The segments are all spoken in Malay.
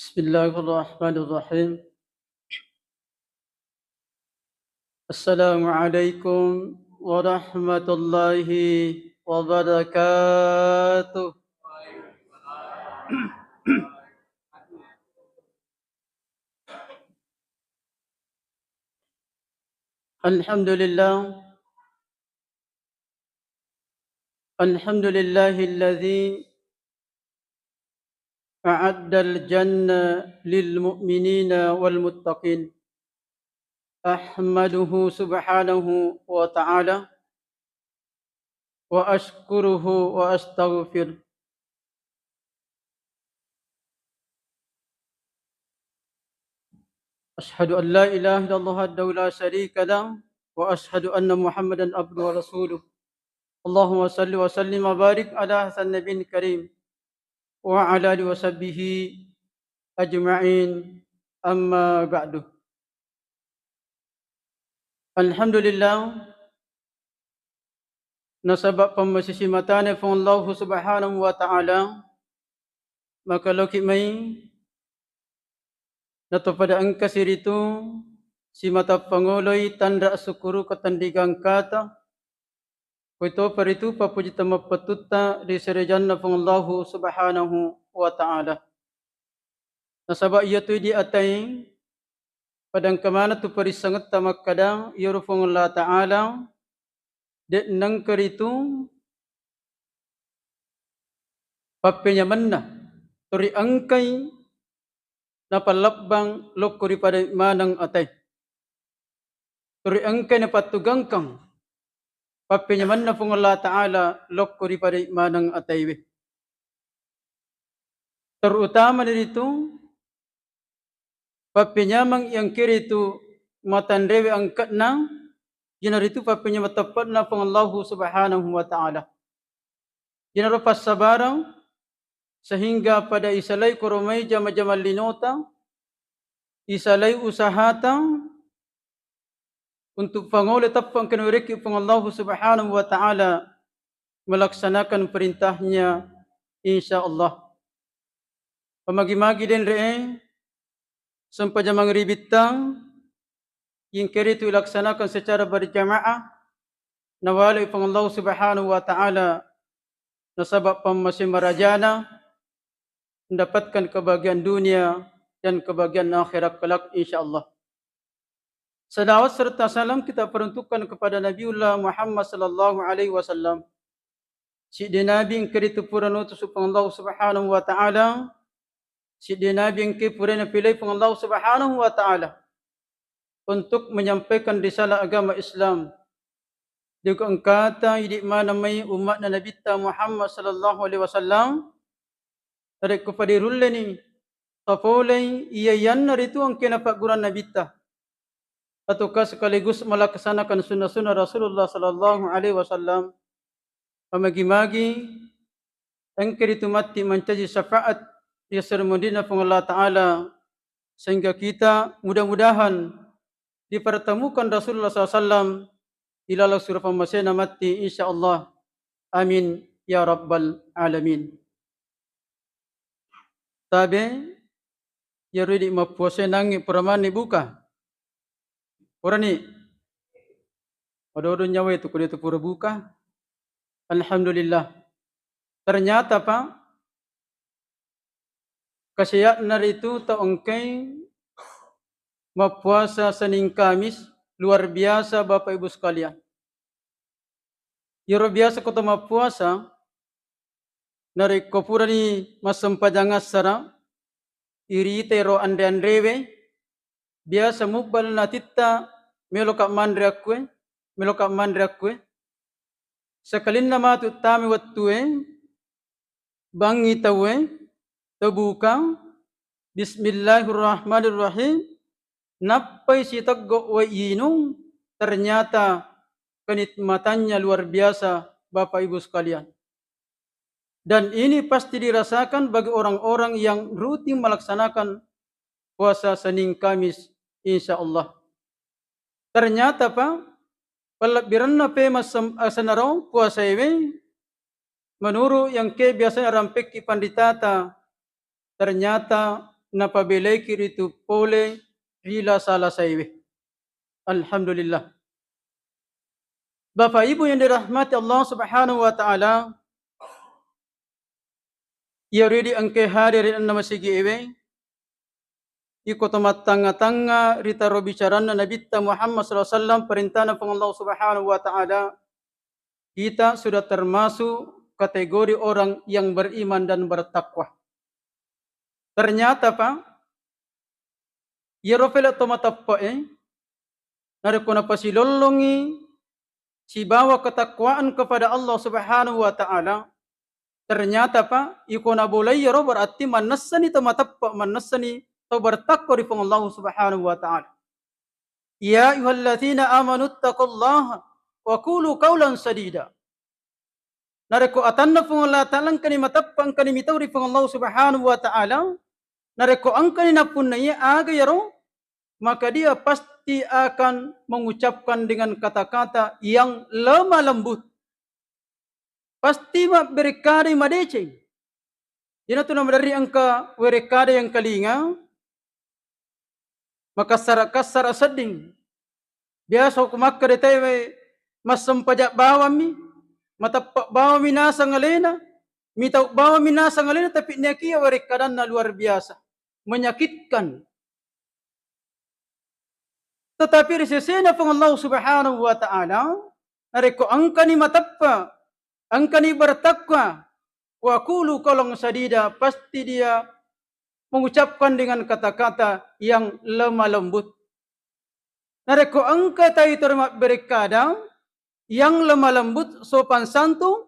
بسم الله الرحمن الرحيم. السلام عليكم ورحمة الله وبركاته. الحمد لله الحمد لله الذي أعد الجنة للمؤمنين والمتقين. أحمده سبحانه وتعالى وأشكره وأستغفره. أشهد أن لا إله إلا الله وحده لا شريك له وأشهد أن محمدا عبده ورسوله. اللهم صل وسلم وبارك على هذا النبي الكريم وعلى آله وصحبه أجمعين. أما بعد. Alhamdulillah, nasabak pemasisimatan from Allah Subhanahu wa Ta'ala, maka lokit mai nato pada angkasir itu si mata pangoloy tanda sukuru ketandigang kata kuito paritu papuji tama patutta di serejanna from Allah Subhanahu wa Ta'ala. Nasabak iya tu di atay padang kamana tu parisangat tamak kadang yorufong Allah Ta'ala de nang keritu papenyaman na turi angkay na palabang lokori pada manang atay turi angkay na patugangkang papenyaman na fong Allah Ta'ala lokori pada manang atay terutama dito papenyamang yang kiri itu matandewe angkat na ginaritu papenyama tapat na pang Allah Subhanahu wa Ta'ala. Ginarapas sabarang sehingga pada isalay koromay jama-jama linota, isalay usahata untuk pangoleh tapang kanuriki pang Allah Subhanahu wa Ta'ala melaksanakan perintahnya insyaAllah. Pamagi-magi din re'e sampai jamang ribitang yang kiri itu dilaksanakan secara berjamaah nawali pang Allah Subhanahu wa Ta'ala nasabab pamasim marajana mendapatkan kebahagiaan dunia dan kebahagiaan akhirat kelak insyaAllah. Salawat serta salam kita peruntukkan kepada Nabiullah Muhammad sallallahu alaihi wasallam. Si Nabi yang kiri itu pura nutus pang Allah Subhanahu wa Ta'ala. Si Nabi yang kiri pilih pang Allah Subhanahu wa Ta'ala untuk menyampaikan risalah agama Islam. Dia kata di mana mai umat Nabi Muhammad sallallahu alaihi wasallam dari kepada rulle ni tapolay iyayan itu ang kinapaguran Nabi ataukah sekaligus melaksanakan sunnah-sunnah Rasulullah sallallahu alaihi wasallam pamagi-magi ang kiritu mati mencaji syafaat ya sermudina pang Allah Ta'ala sehingga kita mudah-mudahan dipertemukan Rasulullah SAW ilalah surah pamasena mati insyaAllah. Amin ya Rabbal Alamin. Tabi ya ridi mapuase nangi peramani buka orang ni odo-odo nyawa itu kulit itu pura buka. Alhamdulillah. Ternyata pak kasiyat itu taongkay mapuasa Senin Kamis luar biasa Bapak Ibu sekalian. Luar biasa kota mapuasa nari kopura ni masampajangas sara iri tero ande-andrewe biasa mubal natita meloka mandre akwe sakalin na matu tami wattuwe bangi tawe tabuka bismillahirrahmanirrahim napay si taggo wa inong ternyata kenikmatannya luar biasa Bapak Ibu sekalian. Dan ini pasti dirasakan bagi orang-orang yang rutin melaksanakan puasa Senin Kamis insyaAllah. Ternyata pak palabiran na pe masanaraw puasa iwe menurut yang ke biasanya rampik panditata ternyata napabilay kiritu pole rila sala saiwe. Alhamdulillah. Bapak Ibu yang dirahmati Allah Subhanahu wa taala, ya ridi angke hadirin nama sigi ewe, iko tomat tanga-tanga rita robicarana Nabi Muhammad SAW perintah ng Allah Subhanahu wa taala, kita sudah termasuk kategori orang yang beriman dan bertakwa. Ternyata Pak, ya rofela tomatappa nariko na pasilolongi si bawa ketakwaan kepada Allah Subhanahu wa taala. Ternyata Pak, iko na boleh ya berarti manasani tomatappa manasani to bertakwa di Allah Subhanahu wa taala. Ya ayyuhalladzina amanu taqullaha wa qulu qawlan sadida. Nareko atanna Allah ta'ala kani matappang kani mitawri Allah Subhanahu wa ta'ala. Nareko angkani napun na aga yaro, maka dia pasti akan mengucapkan dengan kata-kata yang lemah lembut. Pasti berkari madece. Jadi tu nama dari angka berkari yang kalinga, maka kasar seding. Biasa kumak kedetai masam pajak bawami, matapak bawami nasa ngalena, mitau bawami nasa ngalena, tapi niakia berkaran na luar biasa, menyakitkan. Tetapi risesena pang Allah Subhanahu wa taala, nareko angkani matappa, angkani bertakwa, wa qulu qawlan sadida, pasti dia mengucapkan dengan kata-kata yang lemah lembut. Nareko angka tayo terima berkadang yang lemah lembut sopan santun,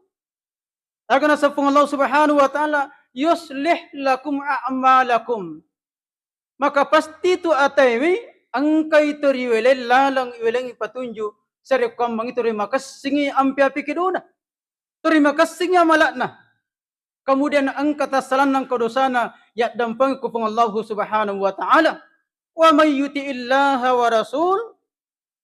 akan sa pang Allah Subhanahu wa taala, yuslih lakum a'malakum. Maka pasti tu ataywi angkay ito riwele lalang iweleng ipatunju sa rekwambang ito rimakasing ampi-api kiduna. Ito rimakasing malakna. Kemudian angka tasalan ng kodosana ya dampang ko pang Allah Subhanahu wa ta'ala. Wa may yuti'illaha wa rasul.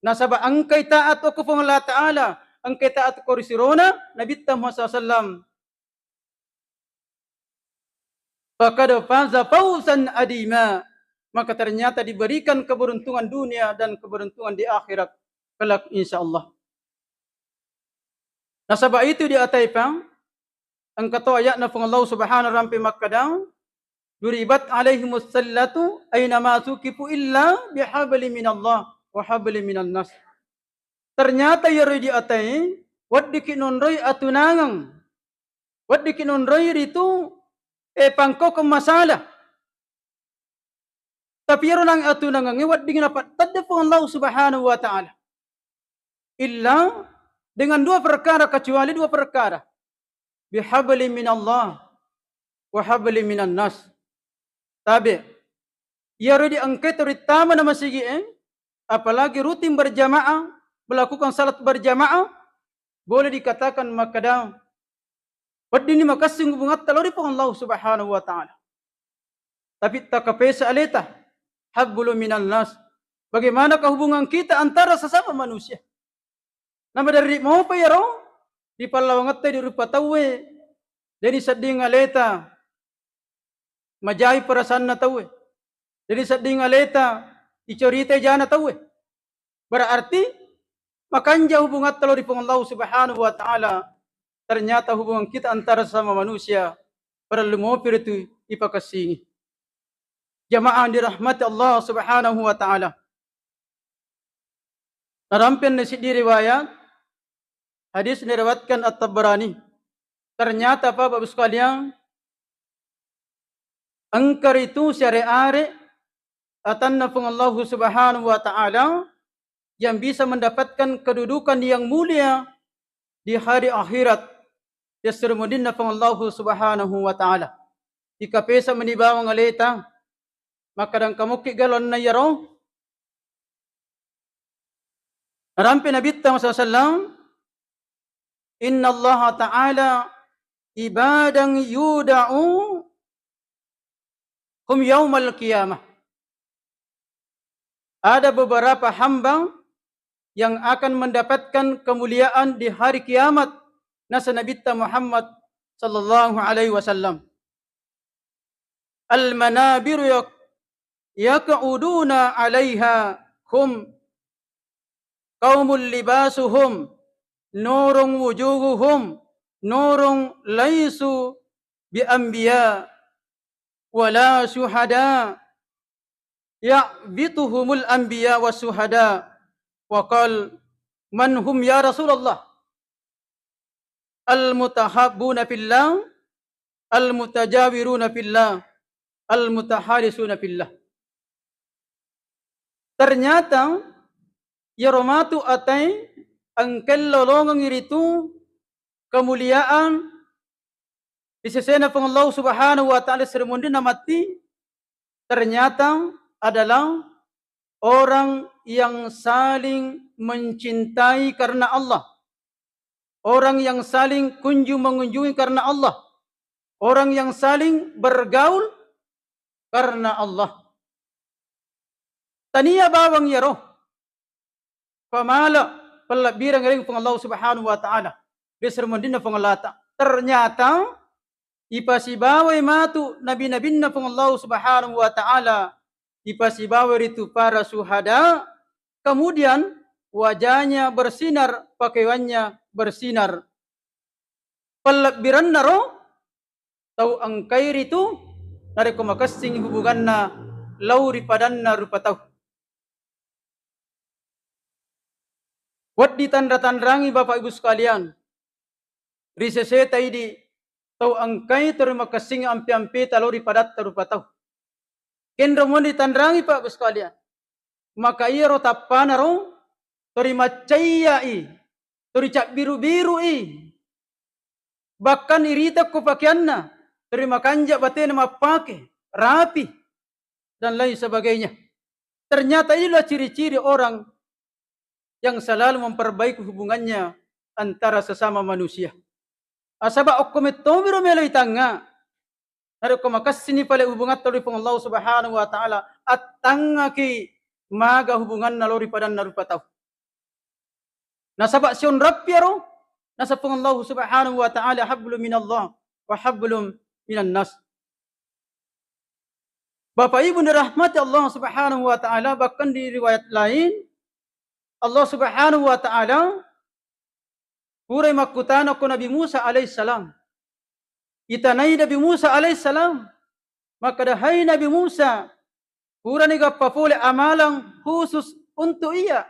Nasaba angkay taat ko pang Allah ta'ala. Angkay taat ko risirona. Nabi Muhammad SAW. Fakad faza fawzan adima. Maka ternyata diberikan keberuntungan dunia dan keberuntungan di akhirat kelak insyaallah. Nasaba itu di atai pang ang kato ayat na Allah Subhanahu rampi makadang duribat alaihimus sallatu aina ma sukifu illa bihabli minallah wa habli minan nas. Ternyata yari di atai waddi kinonroy atunangang waddi kinonroy itu pangko kemasalah. Tapi yaro nang atu nang ngiwat dengan apa? Tadapun Allah Subhanahu wa taala. Illa dengan dua perkara, kecuali dua perkara. Bihabli minallah wa habli minan nas. Tabi yaro di angkat terutama nama sigi apalagi rutin berjamaah, melakukan salat berjamaah, boleh dikatakan makadang wadini makasing bungat talori pang Allah Subhanahu wa taala. Tapi tak kapesa aleta habbulu minan nas. Bagaimana hubungan kita antara sesama manusia? Nama dari mau pa yaro di palawangat tayo di rupa tawe. Jadi sading aleta majai perasaan na tawe. Jadi sading aleta icorita jana tawe. Berarti makanja hubungan talo di Allah Subhanahu wa taala. Ternyata hubungan kita antara sesama manusia perlu mau itu ipakasingi. Jamaah dirahmati Allah Subhanahu wa taala. Narampian na si riwayat hadis diriwayatkan At-Tabarani. Ternyata Bapak sekalian, angkar itu syari'are atanna pang Allah Subhanahu wa taala yang bisa mendapatkan kedudukan yang mulia di hari akhirat. Yasrumudinna pang Allah Subhanahu wa taala. Ikapesa manibawang aleta maka dan kamu kigalon na yaro. Rampi Nabi SAW, Inna Allah Ta'ala ibadang yuda'u hum yawmal qiyamah. Ada beberapa hamba yang akan mendapatkan kemuliaan di hari kiamat. Nasa Nabi Muhammad sallallahu alaihi wasallam. al-manabiru yaq'uduna 'alaiha hum qaumul libasuhum nurun wujuhuhum nurun laisu bi anbiya wala syuhada ya'bituhumul anbiya was syuhada wa qal man hum ya Rasulullah al-mutahabbuna fillah al-mutajawiruna fillah al-mutaharisuna fillah. Ternyata yaromatu atay ang kelolongang iritu kemuliaan disesena pang Allah Subhanahu wa taala seremundin namati ternyata adalah orang yang saling mencintai karena Allah. Orang yang saling mengunjungi karena Allah. Orang yang saling bergaul karena Allah. Taniya bawang yaro. Pamala palabirang galing pang Allah Subhanahu wa taala. Disermundin na pangalata. Ternyata ipasibaway matu nabi-nabi na pang Allah Subhanahu wa taala. Ipasibaway itu para syuhada. Kemudian wajahnya bersinar, pakaiannya bersinar. Palabiran naro tau ang kair itu nari kumakasing hubungan na lauri padan na rupataw. Wat ditanda-tandangi Bapak Ibu sekalian. Riseseta idi tau ang kair termakasing ampi-ampi taluri padat rupataw. Kendro mo ditandangi Pak Ibu sekalian. Maka iya ro tapana ro tori macaya tori cak biru-biru bahkan irita ko pakaianna tori makanja batin mapake rapi dan lain sebagainya. Ternyata inilah ciri-ciri orang yang selalu memperbaiki hubungannya antara sesama manusia. Asaba okkometomiro meloi tanga nari ko makasini pala hubungan tori pang Allah Subhanahu wa taala at tanga ki maga hubungan nalori padan narupataw. Nasaba siyon rapyaro, nasa pang Allah Subhanahu wa ta'ala hablum minallah wa hablum minan nas. Bapak Ibu dirahmati Allah Subhanahu wa ta'ala, bahkan di riwayat lain Allah Subhanahu wa ta'ala puray makutana ko Nabi Musa alaihissalam. Itanay Nabi Musa alaihissalam, makadahay Nabi Musa pura ni kapapuli amalang khusus untuk iya.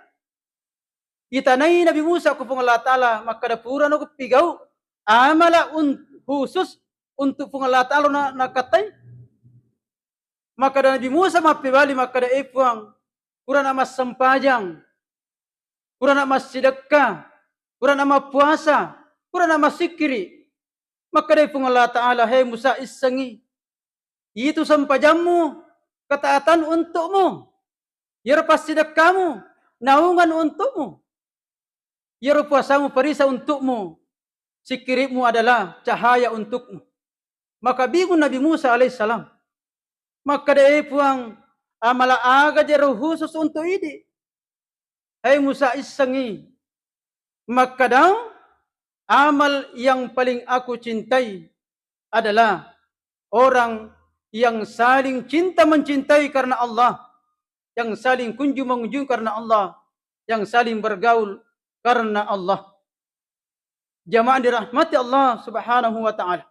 Itanay Nabi Musa ko pong Allah Ta'ala makadapura no pigaw amala khusus untuk pong Allah Ta'ala na nakatay. Makada Nabi Musa mapibali makada ipuang pura na mas sampajang, pura na mas sidakka, pura na mapuasa, pura na masikiri. Makada pong Allah Ta'ala, hey Musa isangi, itu sampajammu, ketaatan untukmu. Yaro pasidak kamu, naungan untukmu. Yaro puasamu parisa untukmu. Sikirimu adalah cahaya untukmu. Maka bingung Nabi Musa alaihissalam. Maka dia puang amala aga jero khusus untuk ini. Hai Musa isangi. Maka daw amal yang paling aku cintai adalah orang yang saling cinta mencintai karena Allah, yang saling mengunjung karena Allah, yang saling bergaul karena Allah. Jamaah dirahmati Allah Subhanahu wa taala.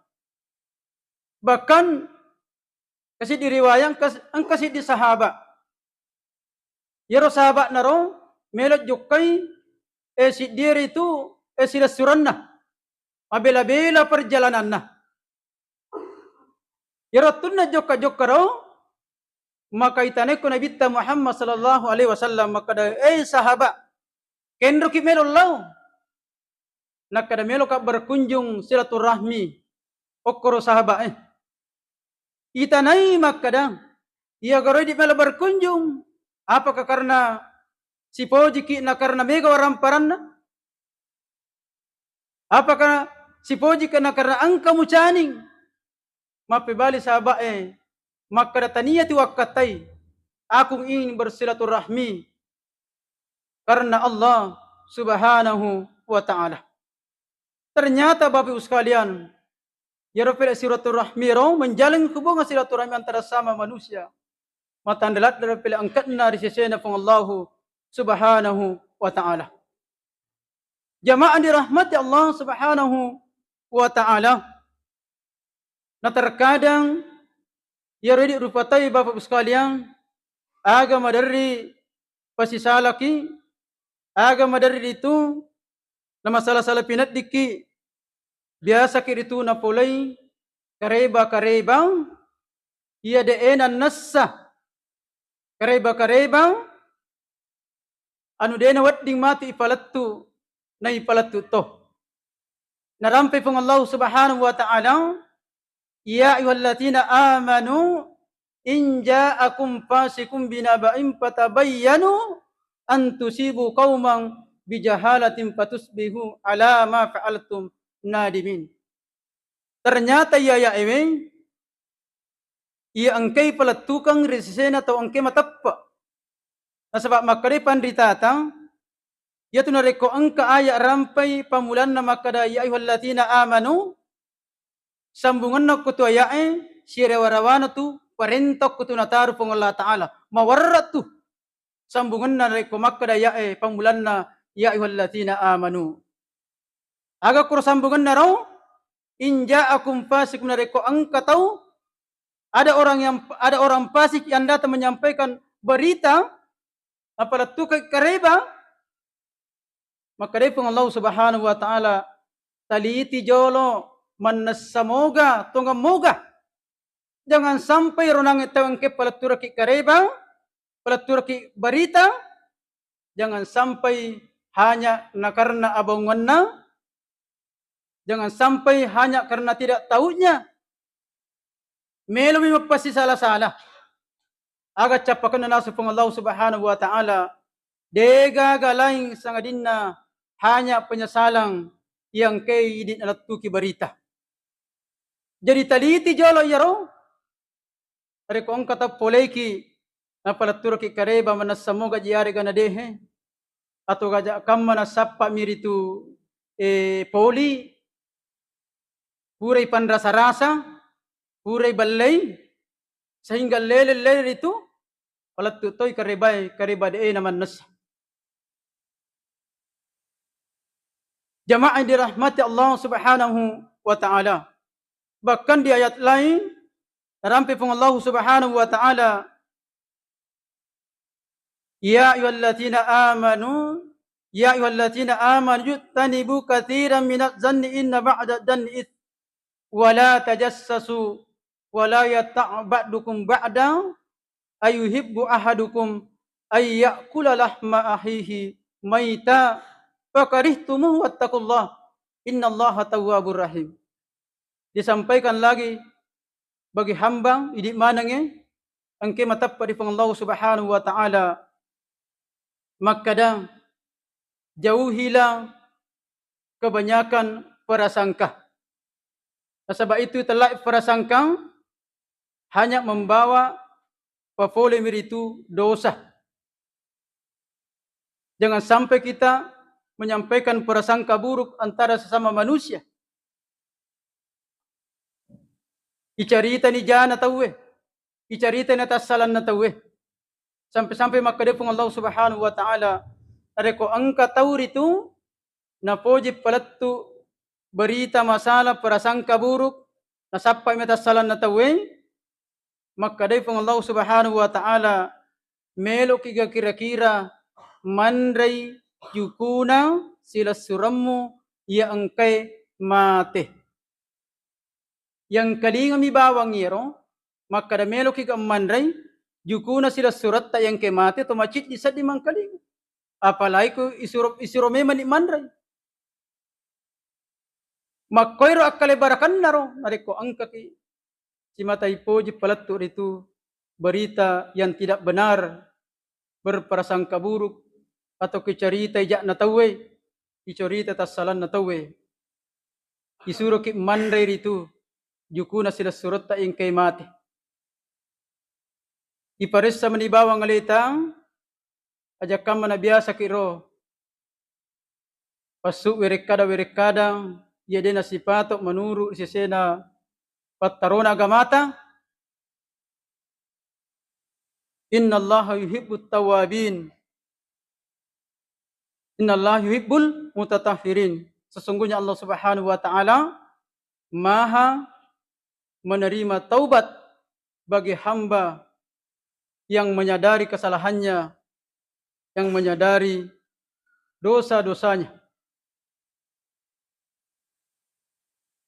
Bahkan kasi diriwayang ang kasi di sahaba. Yero sahabat naro melot jukay si diri itu sila suranna. Mabela-bela perjalanan na. Yaratun na jokka raw, maka itanay ko Nabi Muhammad sallallahu alaihi wasallam makada sahaba, kendro ki melo law, nakada melo ka berkunjung silaturahmi, okoro sahaba itanay makada, iya garoy di melo berkunjung, apakah karena si poji ki na karena mega waramparan na? Apakah si poji ka na karena angka mucaning? Mapibali sahabat maka dataniyati wakatay akong ingin bersilaturahmi karena Allah Subhanahu wa ta'ala. Ternyata Bapak Ibu sekalian, Ya Rabbil silaturahmi menjalin hubungan silaturahmi antara sama manusia. Matandalat Rabbil angkatna risisena pang Allah Subhanahu wa ta'ala. Jamaah dirahmati Allah Subhanahu wa ta'ala. Na terkadang ya redik rupatai Bapak sekalian agama dari pasisalaki agama dari itu na masalah-salah pinat diki biasa kiritu na pulay kareba iya deenan nassa kareba anu dena wadding mati ipalattu na ipalattu to narampe pong Allah Subhanahu wa ta'ala ya ayyuhalladzina amanu in ja'akum fasikum binaba'in fatabayyanu an tusibu qauman bijahalatin fatusbihu ala ma fa'altum nadimin. Ternyata ya ewe ia angkay palatukang resisena atau angkay matappa. Nasabab makaripan ritata ya tunareko angka aya rampay pamulan na makada ya ayyuhalladzina amanu sambungan na kutu ayae sirewarawana tu parentok kutu nataru pong Allah Ta'ala mawarrat tu sambungan na reko makada ayae pamulan na ya ayyuhalladzina amanu. Aga kur sambungan na raw in ja'akum fasikum na reko angka tau ada orang fasik yang datang menyampaikan berita apalagi tukay kareba maka pong Allah Subhanahu wa ta'ala taliti jolo manasamoga tunggamoga jangan sampai ronang itawang ke palaturaki kareba palaturaki berita jangan sampai hanya karena abanganna jangan sampai hanya karena tidak tahunya melumi magpasi salah-salah agat capakan na naso pong Allah Subhanahu wa ta'ala dega galaing sangadinna hanya penyesalang yang kay idin alatuki berita. Jadi taliti jolo yaro are ko ang kata poleki na palaturaki kareba manasamoga jiyari gana dehe atau gaja kamma na sappa miritu poli puray panrasa-rasa puray balay sehingga lele itu palatutoy kareba de naman nas. Jamaah dirahmati Allah Subhanahu wa ta'ala. Bahkan di ayat lain narampi pong Allah Subhanahu wa ta'ala ya ayyuhalladzina amanu yuttanibu katsiran minadh dhanni inna ba'da dhanni its wa la tajassasu wa la yatta' ba'dukum ba'da ayuhibbu ahadukum ay ya'kula lahma ahihi maita fakarihtumuhu wattaqullah innallaha tawwabur rahim. Disampaikan lagi bagi hamba idi manangnya angke matappa di Allah Subhanahu wa ta'ala makada jauhilah kebanyakan prasangka. Sebab itu telah prasangka hanya membawa papole miritu dosa. Jangan sampai kita menyampaikan prasangka buruk antara sesama manusia. Icarita ni jana tawe, icarita ni tasalan na tawe. Sampai-sampai makadepong Allah Subhanahu wa ta'ala areko angka tauritu na pojib palattu berita masalah prasangka buruk na sappa metasalan na tawe makadepong Allah Subhanahu wa ta'ala melo kiga kira-kira mandray yukuna sila surammu ya angkay mate. Yang kalinga mi bawang yero makada melo kiga mandray yukuna sila surat ta yang kay mate to machit isa di mang kalinga. Apalagi ko isuro meman ni mandray. Makkoyro akkale barakan naro nareko angka ki si matay poji palattu itu berita yang tidak benar berprasangka buruk atau kecerita ijak na tawe icorita tasalan na tawe isuro ki mandray ritu yukuna sila surat ta yang kay mate iparessa manibawang alitang ajak kama na biasa kiro pasu werekada ya dena sipatok manuru sesena Pattaruna agamata, innallaha yuhibbut tawabin, innallaha yuhibbul mutatahhirin. Sesungguhnya Allah Subhanahu wa taala Maha menerima taubat bagi hamba yang menyadari kesalahannya, yang menyadari dosa-dosanya.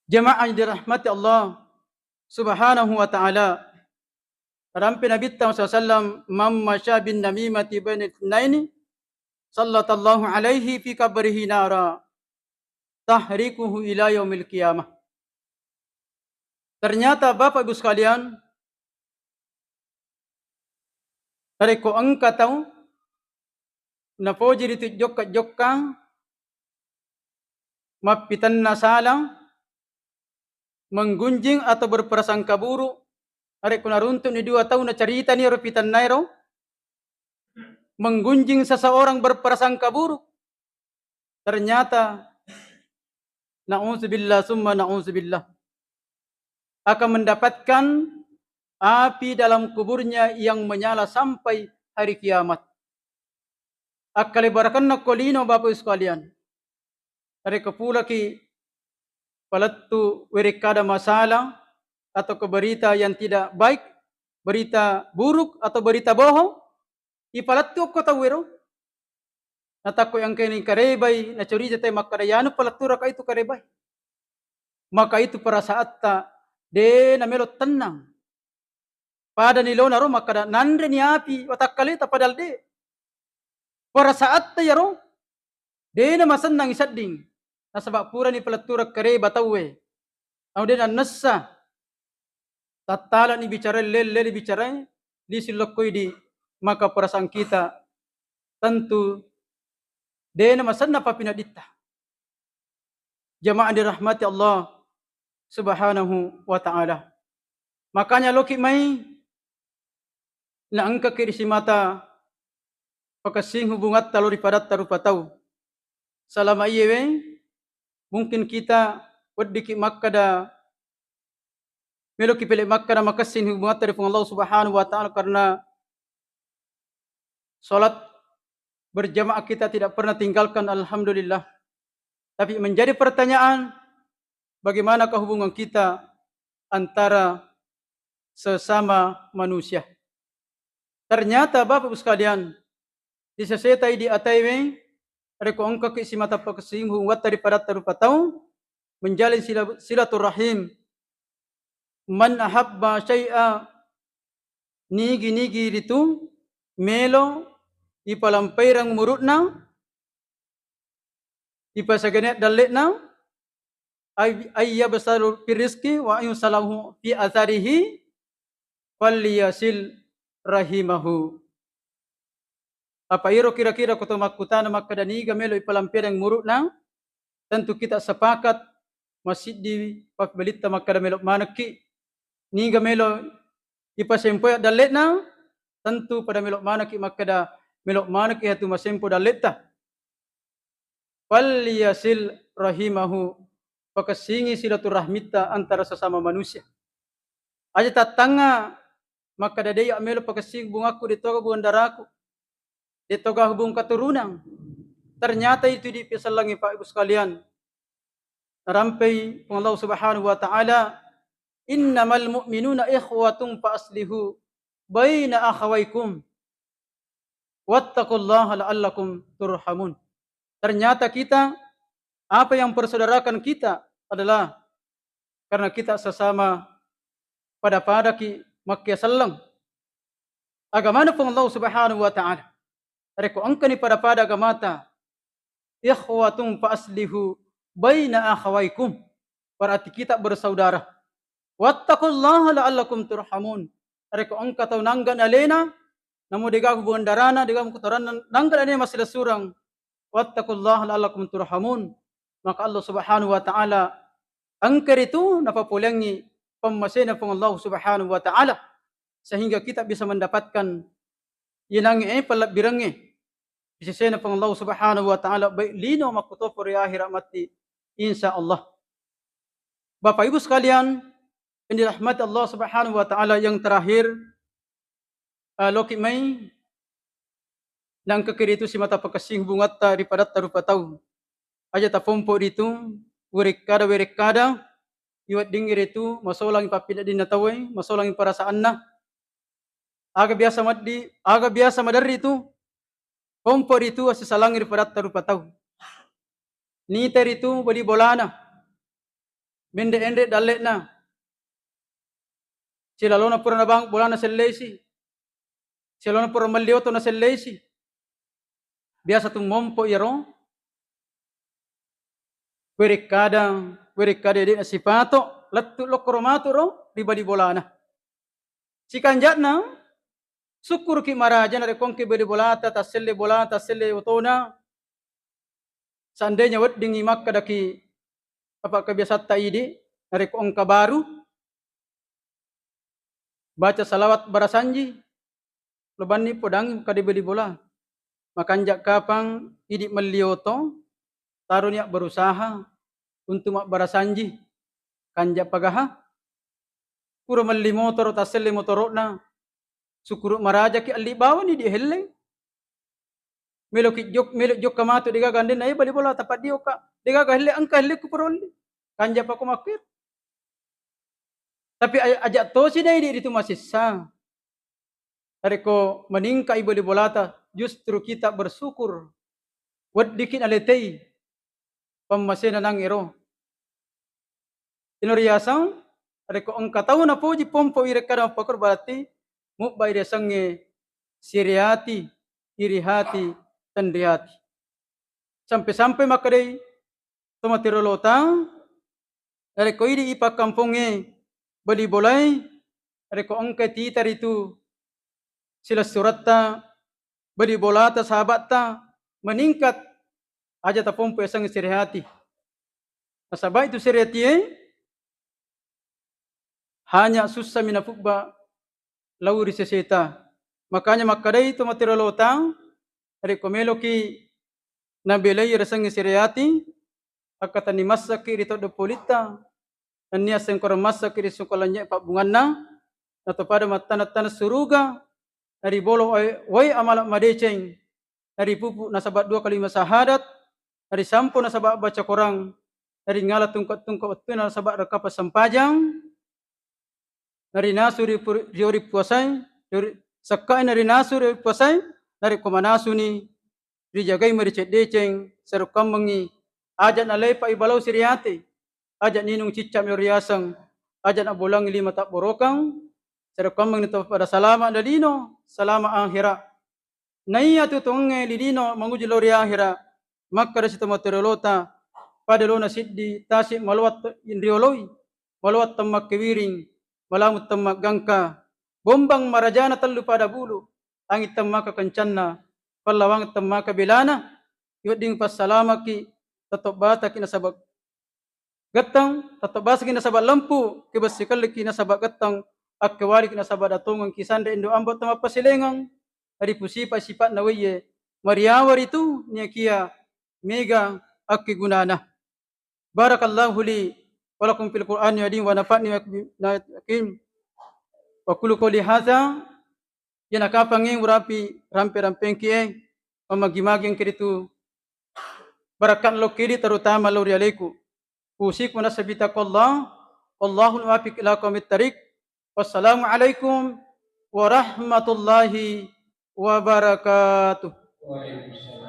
Jemaah yang dirahmati Allah Subhanahu wa taala, rampi Nabi SAW, man masya bin namimati baina itsnaini sallallahu alaihi fi qabrihi nara tahrikuhu ila yaumil qiyamah. Ternyata Bapak Ibu sekalian, dari ko angka tahu na poji dito jokka mapitan na salang menggunjing atau berprasangka buruk. Hari ko naruntun ni 2 tahun na cerita ni repitan nairo menggunjing seseorang berprasangka buruk. Ternyata na'udzubillah summa na'udzubillah akan mendapatkan api dalam kuburnya yang menyala sampai hari kiamat. Akalibarkan na kolino Bapak sekalian. Hari kepula ki palattu wirikada masalah atau berita yang tidak baik, berita buruk atau berita bohong, ipalattu ko tawiro. Natako yang kini karebay na cerita tayo makadayano palattura ka itu karebay. Maka itu para saat ta de na melot tenang. Pada nilo na ro makada nandre ni api watakkalita padal de. Para saat ta yaro de na masan nang isading. Nasabak pura ni palattura kareba tawe. Au de na nassa tatala ni bicara lele bicara di silokoi di maka perasaan kita tentu de na masan na papinadita. Jamaah dirahmati Allah Subhanahu wa ta'ala. Makanya loki may na angka kirisi mata pakasing hubungat talo ripadat tarupataw. Salama iyewe mungkin kita wadiki makkada meloki pili makkada makasin hubungat dari Allah Subhanahu wa ta'ala karena salat berjamaah kita tidak pernah tinggalkan, alhamdulillah. Tapi menjadi pertanyaan, bagaimanakah hubungan kita antara sesama manusia? Ternyata Bapak Ibu sekalian, di sesetai di ataiwe, reko angka ke isi mata pakasing huwat daripada tarupataw, menjalin silaturahim. Man ahabba syai'a nigi-nigi itu melo ipalampairang murutna ipasaganet daletna ayya basalu pirizki wa ayusalahu fi atharihi falyasil rahimahu. Apa iro kira-kira kuto makutana makadaniga melo ipalampairang murutna, tentu kita sepakat masjid di pakbalita makada melo manaki niga melo ipasempo daletna, tentu pada melo manaki makada melo manaki hatu masempo daleta. Falyasil rahimahu, pakasingi silaturahmita antara sesama manusia. Aja tatanga maka dadaya melo pakasing bungaku ditoga bukan daraku, ditoga hubung keturunan. Ternyata itu dipisalangi Pak Ibu sekalian. Rampai Allah Subhanahu wa ta'ala, innamal mu'minuna ikhwatun fa aslihu baina akhawaykum wattaqullaha la'allakum turhamun. Ternyata kita, apa yang persaudarakan kita adalah karena kita sesama pada ki makkya sallang. Agamana pun Allah Subhanahu wa ta'ala. Reko angkani pada agamata, ikhwatun fa aslihu baina akhawaykum. Berarti kita bersaudara. Wattaqullaha la'allakum turhamun. Reko angka tau nanggan alena, namu degaku bukan darana, degaku kotoran nanggan alena masih surang. Wattaqullaha la'allakum turhamun. Maka Allah Subhanahu wa ta'ala angker itu napapulangi pemasena pun Allah Subhanahu wa ta'ala sehingga kita bisa mendapatkan inangi palat birangi bisesena pun Allah Subhanahu wa ta'ala baik lino makuto puri akhirat mati insyaallah. Bapak Ibu sekalian, yang dirahmati Allah Subhanahu wa taala, yang terakhir loki mai nang kekiri itu si mata pakasing bungat ta daripada tarupa tahu aja ta pompo itu werekada iwat dingir itu masolang papida din natawai masolang perasaan na aga biasa madari itu pompo itu asisalang daripada tarupa tahu ni itu bali bolana bende ende dalle na silalona pura na bang bolana sellesi silalona pura malioto na sellesi biasa tu mompo iro werekada di sipato lattu lokoromato ro di bali bolana si kanjatna syukur ki maraja na rekong ki bali bolata taselle otona seandainya wad dingi makka daki apa kebiasaan taidi na rekong kabaru baca salawat barasanji lebani podang kadi bali bola makanjak kapang idi melioto tarunya berusaha untuk mak barasanji kanja pagaha pura malli motor taselle motorona sukuru maraja ki alli bawani di helle melo jok kamato diga ganden ay bali bola tapat dio ka diga helle angka helle ku perolli kanja pa ko makir tapi ajak tosi dai di itu masih sah ko meningka ibali bolata justru kita bersyukur wad dikit aletei pamasena nang iro inoriasang ko angka tahu na poji pompo irekada pakor berarti mukbai desange siriati irihati tandriati sampai makadai tomatirolota ko idi ipak kampunge bali bolai ko angka titar itu sila suratta bali bolata sahabatta meningkat aja ta pompo esang sirihati nasaba itu sirihati hanya susah minafukba lauri seseta makanya makadai tomatirolota ko meloki nabelai resang sirihati akatani masaki rito do polita ania sengkor masaki riso kalanya pak bunganna atau pada matana suruga dari bolo wai amal madeceng dari pupu nasabat 2 kali syahadat dari sampo nasabat baca Quran dari ngala tungkat utuna nasabat rekapa sampajang dari nasuri riori puasai sakai dari nasuri puasai dari komanasuni dijagai mericet deceng serukam mengi ajak nalai pa ibalau siriati ajak ninung cicam yoriasang ajak nak bolang 5 tak borokang serukam mengi pada salama dalino salama akhira naiya tu tonge lidino manguji lori akhira makka resi tomaterolota pada lona siddi tasik malawat indrioloi malawat tamak kewiring malamut tamak gangka bombang marajana tellu pada bulu angit tamak kencanna pallawang tamak bilana yuding pas salamaki tetap bata kina sabak gatang tetap basa kina sabak lampu kebasikal kina sabak gatang akwari kina sabak datungan kisande indo ambot tama pasilengang dari pusipa sifat nawiye mariawar itu niakia mega akki gunana barakallahu li walakum fil qur'ani wa wa nafa'ni wa yakin wa kullu qawli hadza yana kapangeng urapi rampe kie mamagi-maging kiritu barakan lo kiri terutama lo rialeku usikum nasabitakallah wallahul muwaffiq ila aqwamit thariq wassalamu alaikum warahmatullahi wabarakatuh. Waalaikumsalam.